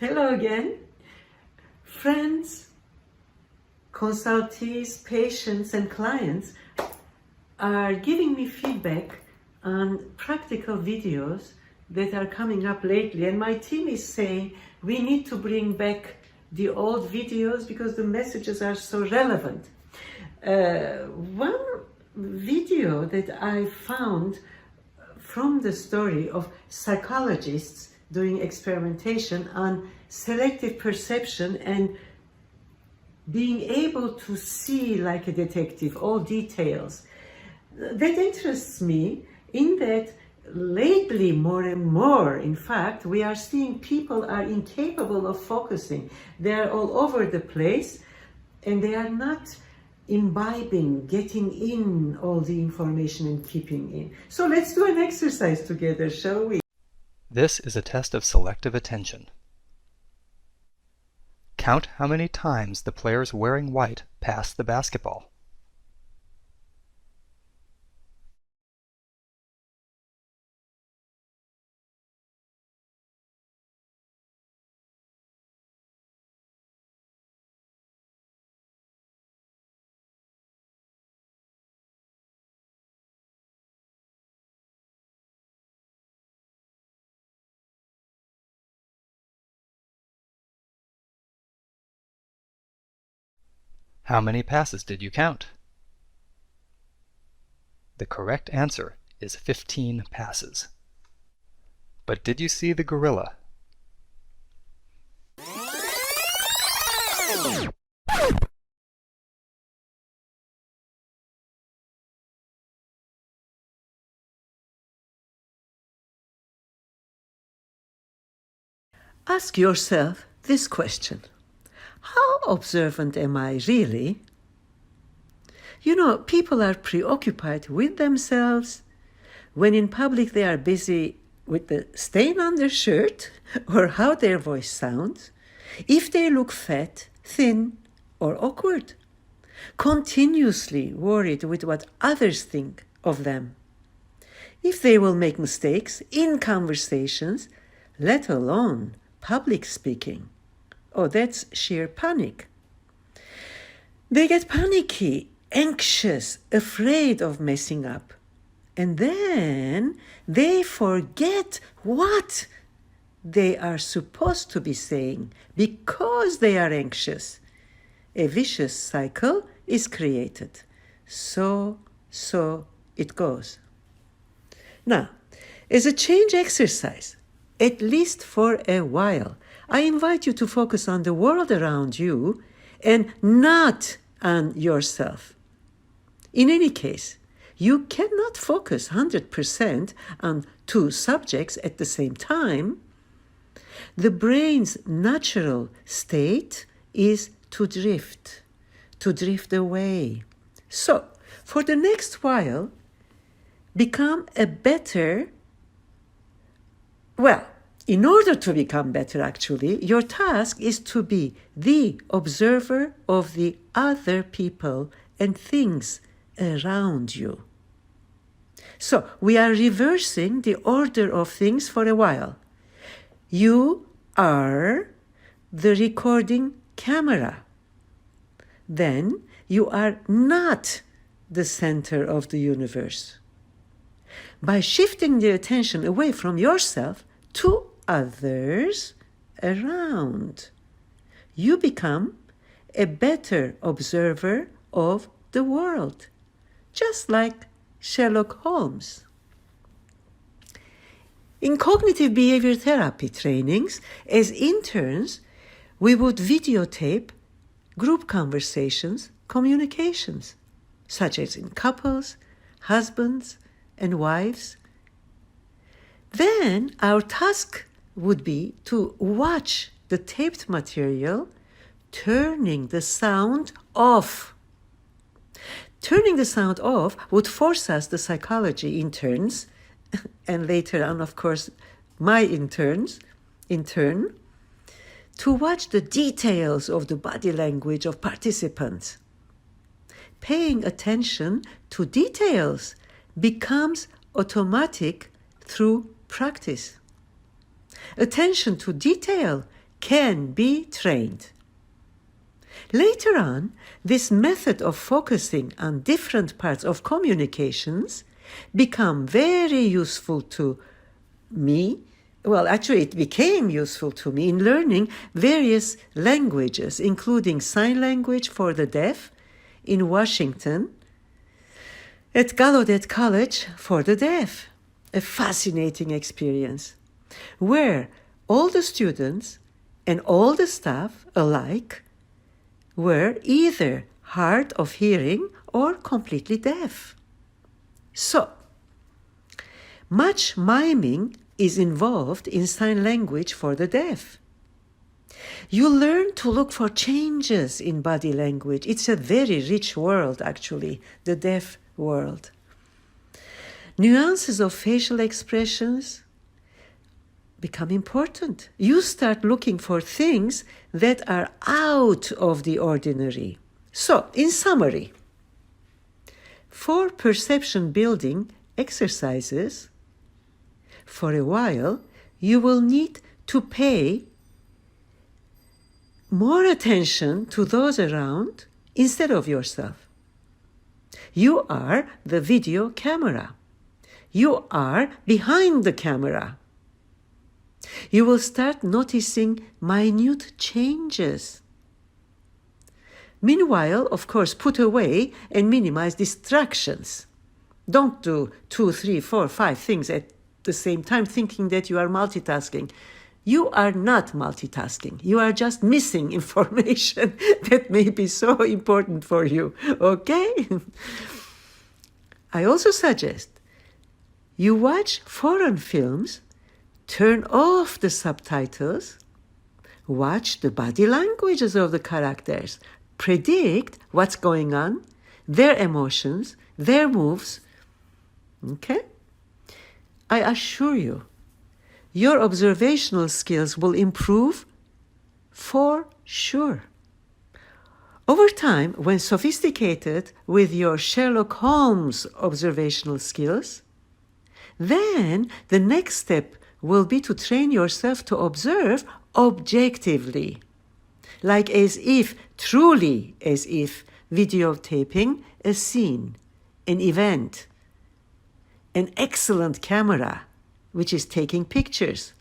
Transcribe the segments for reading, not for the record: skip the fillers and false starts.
Hello again. Friends, consultees, patients, and clients are giving me feedback on practical videos that are coming up lately. And my team is saying we need to bring back the old videos because the messages are so relevant. One video that I found from the story of psychologists doing experimentation on selective perception and being able to see like a detective all details. That interests me in that lately more and more, in fact, we are seeing people are incapable of focusing. They are all over the place and they are not imbibing, getting in all the information and keeping in. So let's do an exercise together, shall we? This is a test of selective attention. Count how many times the players wearing white pass the basketball. How many passes did you count? The correct answer is 15 passes. But did you see the gorilla? Ask yourself this question. How observant am I really? You know, people are preoccupied with themselves. When in public they are busy with the stain on their shirt or how their voice sounds, if they look fat, thin, or awkward. Continuously worried with what others think of them. If they will make mistakes in conversations, let alone public speaking. Oh, that's sheer panic. They get panicky, anxious, afraid of messing up. And then they forget what they are supposed to be saying because they are anxious. A vicious cycle is created. So it goes. Now, as a change exercise, at least for a while, I invite you to focus on the world around you and not on yourself. In any case, you cannot focus 100% on two subjects at the same time. The brain's natural state is to drift away. So, for the next while, become a better, in order to become better, actually, your task is to be the observer of the other people and things around you. So, we are reversing the order of things for a while. You are the recording camera. Then you are not the center of the universe. By shifting the attention away from yourself to others around, you become a better observer of the world, just like Sherlock Holmes. In cognitive behavior therapy trainings, as interns, we would videotape group conversations, communications, such as in couples, husbands, and wives. Then our task would be to watch the taped material, turning the sound off. Turning the sound off would force us, the psychology interns, and later on, of course, my intern, to watch the details of the body language of participants. Paying attention to details becomes automatic through practice. Attention to detail can be trained. Later on, this method of focusing on different parts of communications become very useful to me. Well, actually, it became useful to me in learning various languages, including sign language for the deaf in Washington, at Gallaudet College for the deaf. A fascinating experience where all the students and all the staff alike were either hard of hearing or completely deaf. So, much miming is involved in sign language for the deaf. You learn to look for changes in body language. It's a very rich world, actually, the deaf world. Nuances of facial expressions become important. You start looking for things that are out of the ordinary. So, in summary, for perception building exercises, for a while, you will need to pay more attention to those around instead of yourself. You are the video camera. You are behind the camera. You will start noticing minute changes. Meanwhile, of course, put away and minimize distractions. Don't do 2, 3, 4, 5 things at the same time thinking that you are multitasking. You are not multitasking. You are just missing information that may be so important for you, okay? I also suggest you watch foreign films, turn off the subtitles, watch the body languages of the characters, predict what's going on, their emotions, their moves, okay? I assure you, your observational skills will improve for sure. Over time, when sophisticated with your Sherlock Holmes observational skills, then the next step will be to train yourself to observe objectively, like as if, truly as if, videotaping a scene, an event, an excellent camera, which is taking pictures.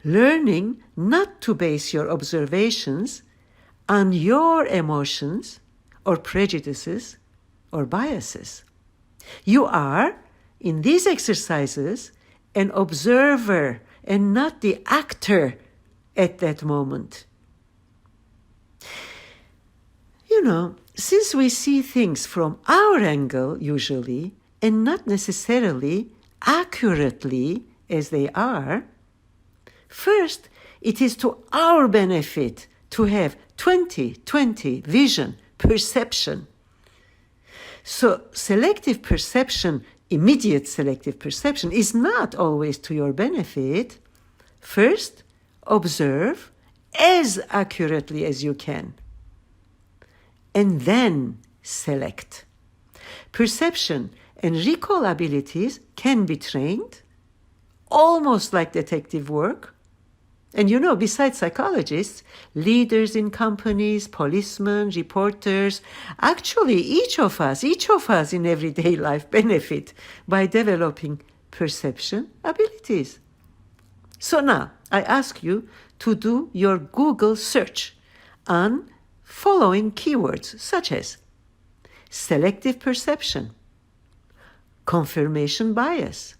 Learning not to base your observations on your emotions or prejudices or biases. You are, in these exercises, an observer and not the actor at that moment. You know, since we see things from our angle usually, and not necessarily accurately as they are, first, it is to our benefit to have 20/20 vision, perception. So selective perception, immediate selective perception, is not always to your benefit. First, observe as accurately as you can, and then select. Perception and recall abilities can be trained, almost like detective work. And you know, besides psychologists, leaders in companies, policemen, reporters, actually each of us in everyday life benefit by developing perception abilities. So now, I ask you to do your Google search on following keywords such as selective perception, confirmation bias,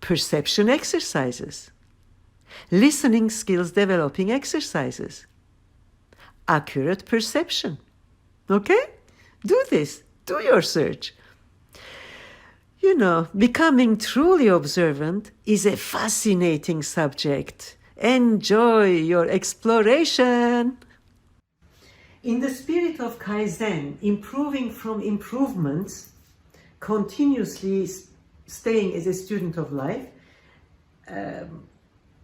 perception exercises, listening skills developing exercises, accurate perception. Okay? Do this. Do your search. You know, becoming truly observant is a fascinating subject. Enjoy your exploration. In the spirit of Kaizen, improving from improvements, continuously staying as a student of life,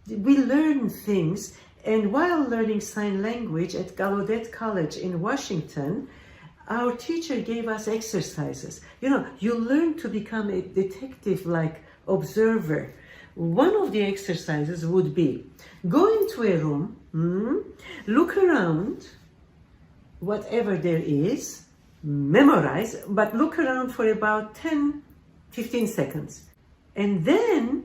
we learn things. And while learning sign language at Gallaudet College in Washington, our teacher gave us exercises. You know, you learn to become a detective-like observer one of the exercises would be go into a room, look around, whatever there is, memorize, but look around for about 10-15 seconds. And then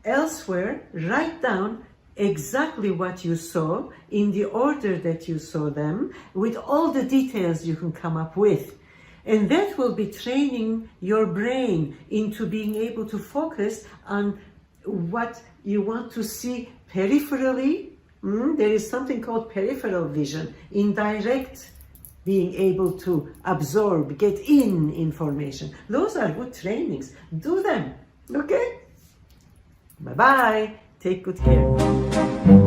elsewhere, write down exactly what you saw in the order that you saw them, with all the details you can come up with. And that will be training your brain into being able to focus on what you want to see peripherally. There is something called peripheral vision, indirect, being able to absorb, get in information. Those are good trainings. Do them, okay? Bye-bye. Take good care.